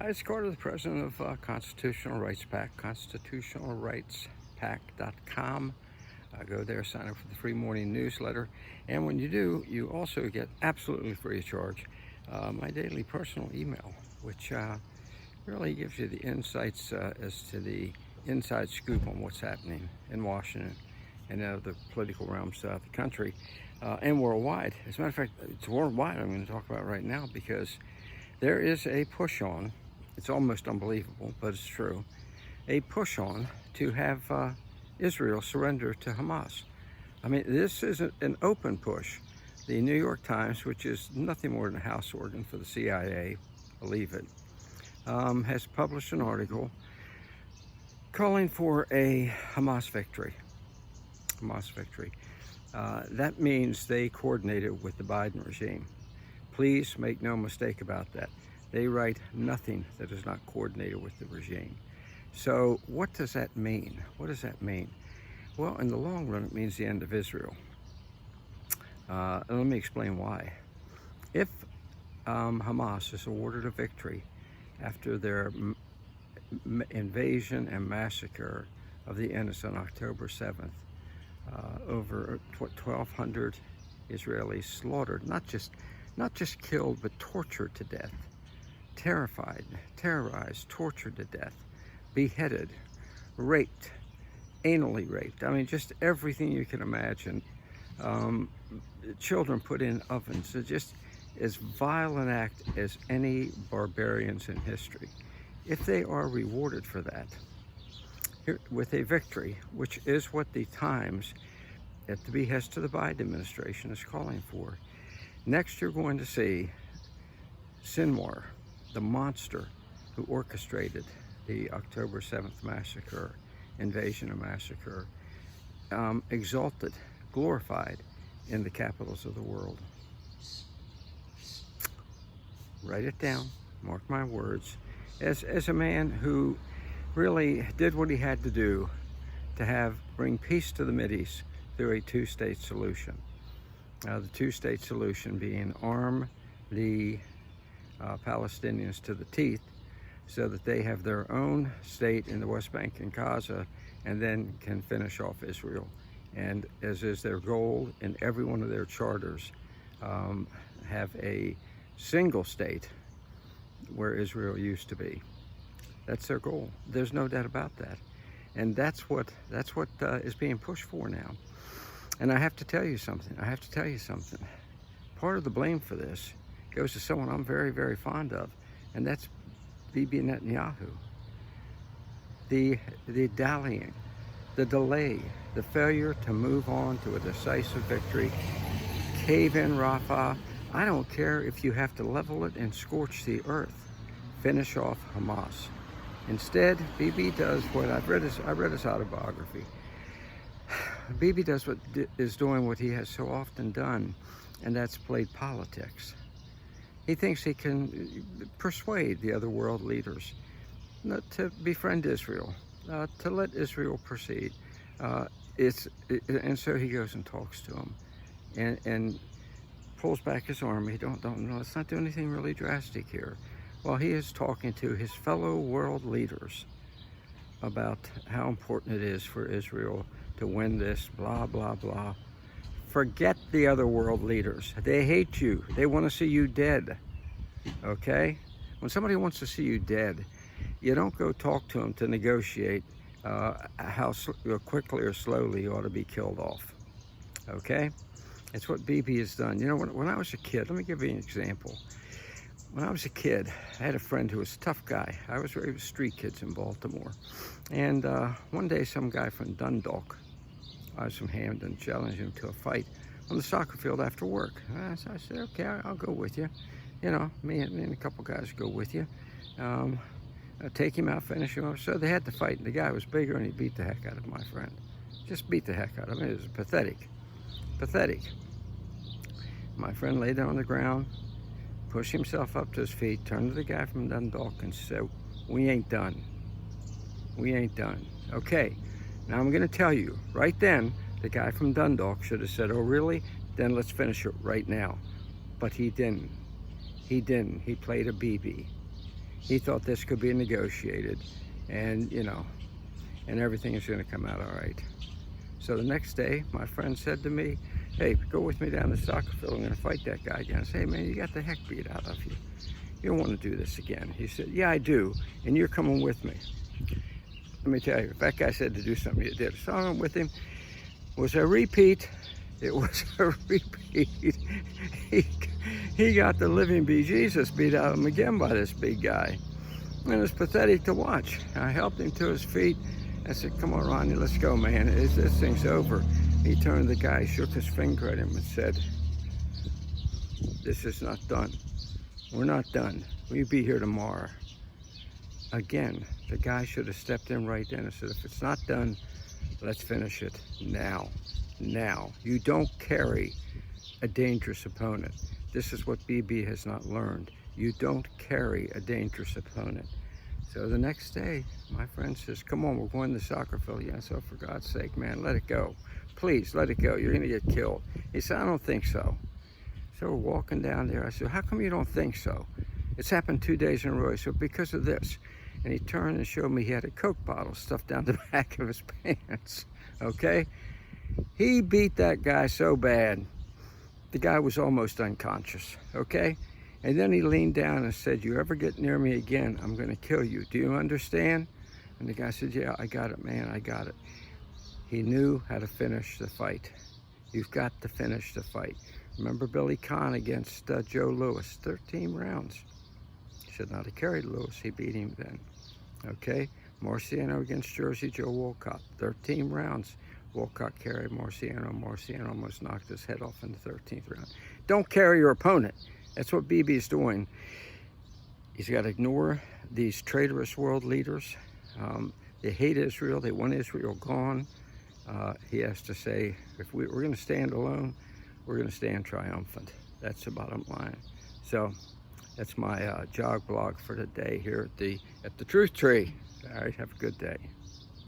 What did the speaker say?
It's Carter, the president of Constitutional Rights Pack, constitutionalrightspack.com. Go there, sign up for the free morning newsletter. And when you do, you also get absolutely free of charge my daily personal email, which really gives you the insights as to the inside scoop on what's happening in Washington and the political realms throughout the country and worldwide. As a matter of fact, it's worldwide I'm going to talk about right now because there is a push on, it's almost unbelievable, but it's true, a push on to have Israel surrender to Hamas. I mean, this is an open push. The New York Times, which is nothing more than a house organ for the CIA, believe it, has published an article calling for a Hamas victory. Hamas victory. That means they coordinated with the Biden regime. Please make no mistake about that. They write nothing that is not coordinated with the regime. So what does that mean? What does that mean? Well, in the long run, it means the end of Israel. Let me explain why. If Hamas is awarded a victory after their invasion and massacre of the innocent on October 7th, over 1,200 Israelis slaughtered, not just killed, but tortured to death, terrified, terrorized, tortured to death, beheaded, raped, anally raped. I mean, just everything you can imagine. Children put in ovens. It's just as vile an act as any barbarians in history. If they are rewarded for that with a victory, which is what the Times, at the behest of the Biden administration, is calling for, next you're going to see Sinwar, the monster who orchestrated the October 7th massacre, invasion and massacre, exalted, glorified in the capitals of the world. Write it down, mark my words, as a man who really did what he had to do to bring peace to the Mideast through a two-state solution. The two-state solution being arm the Palestinians to the teeth so that they have their own state in the West Bank and Gaza and then can finish off Israel. And as is their goal in every one of their charters, have a single state where Israel used to be. That's their goal. There's no doubt about that. And that's what is being pushed for now. And I have to tell you something. Part of the blame for this goes to someone I'm very, very fond of, and that's Bibi Netanyahu. The dallying, the delay, the failure to move on to a decisive victory, cave in Rafah. I don't care if you have to level it and scorch the earth. Finish off Hamas. Instead, Bibi does what I read his autobiography. Bibi is doing what he has so often done, and that's played politics. He thinks he can persuade the other world leaders to befriend Israel, to let Israel proceed. And so he goes and talks to them, and pulls back his army. Don't let's not do anything really drastic here. Well, he is talking to his fellow world leaders about how important it is for Israel to win this, blah, blah, blah. Forget the other world leaders. They hate you. They want to see you dead, okay? When somebody wants to see you dead, you don't go talk to them to negotiate how quickly or slowly you ought to be killed off, okay? It's what Bibi has done. You know, when I was a kid, let me give you an example. When I was a kid, I had a friend who was a tough guy. I was raised with street kids in Baltimore. And one day, some guy from Dundalk, I was from Hamden, challenged him to a fight on the soccer field after work. So I said, okay, I'll go with you. You know, me and a couple guys go with you. Take him out, finish him up. So they had to fight, and the guy was bigger, and he beat the heck out of my friend. Just beat the heck out of him. It was pathetic. Pathetic. My friend lay down on the ground, pushed himself up to his feet, turned to the guy from Dundalk and said, we ain't done. We ain't done. Okay, now I'm going to tell you, right then, the guy from Dundalk should have said, oh, really? Then let's finish it right now. But he didn't. He didn't. He played a Bibi. he thought this could be negotiated, and and everything is going to come out all right. So the next day, my friend said to me, "Hey, go with me down to the soccer field. I'm going to fight that guy again." I said, "Hey man, you got the heck beat out of you. You don't want to do this again." He said, "Yeah, I do, and you're coming with me." Let me tell you, if that guy said to do something, you did. So I went with him. It was a repeat. It was a repeat. He got the living bejesus beat out of him again by this big guy. And it was pathetic to watch. I helped him to his feet. I said, "Come on, Ronnie, let's go, man. This thing's over." He turned to the guy, shook his finger at him and said, "This is not done. We're not done. We'll be here tomorrow." Again, the guy should have stepped in right then and said, "If it's not done, let's finish it now. Now." You don't carry a dangerous opponent. This is what Bibi has not learned. You don't carry a dangerous opponent. So the next day, my friend says, "Come on, we're going to the soccer field." Yeah, so for God's sake, man, let it go. Please, let it go. You're going to get killed. He said, "I don't think so." So we're walking down there. I said, "How come you don't think so? It's happened 2 days in a row." He said, "Because of this." And he turned and showed me he had a Coke bottle stuffed down the back of his pants. Okay? He beat that guy so bad, the guy was almost unconscious. Okay? And then he leaned down and said, "You ever get near me again, I'm going to kill you. Do you understand?" And the guy said, "Yeah, I got it, man. I got it." He knew how to finish the fight. You've got to finish the fight. Remember Billy Conn against Joe Louis, 13 rounds. Should not have carried Louis. He beat him then. Okay? Marciano against Jersey Joe Walcott, 13 rounds. Walcott carried Marciano. Marciano almost knocked his head off in the 13th round. Don't carry your opponent. That's what Bibi is doing. He's got to ignore these traitorous world leaders. They hate Israel. They want Israel gone. He has to say, if we're going to stand alone, we're going to stand triumphant. That's the bottom line. So that's my jog blog for today here at the Truth Tree. All right, have a good day.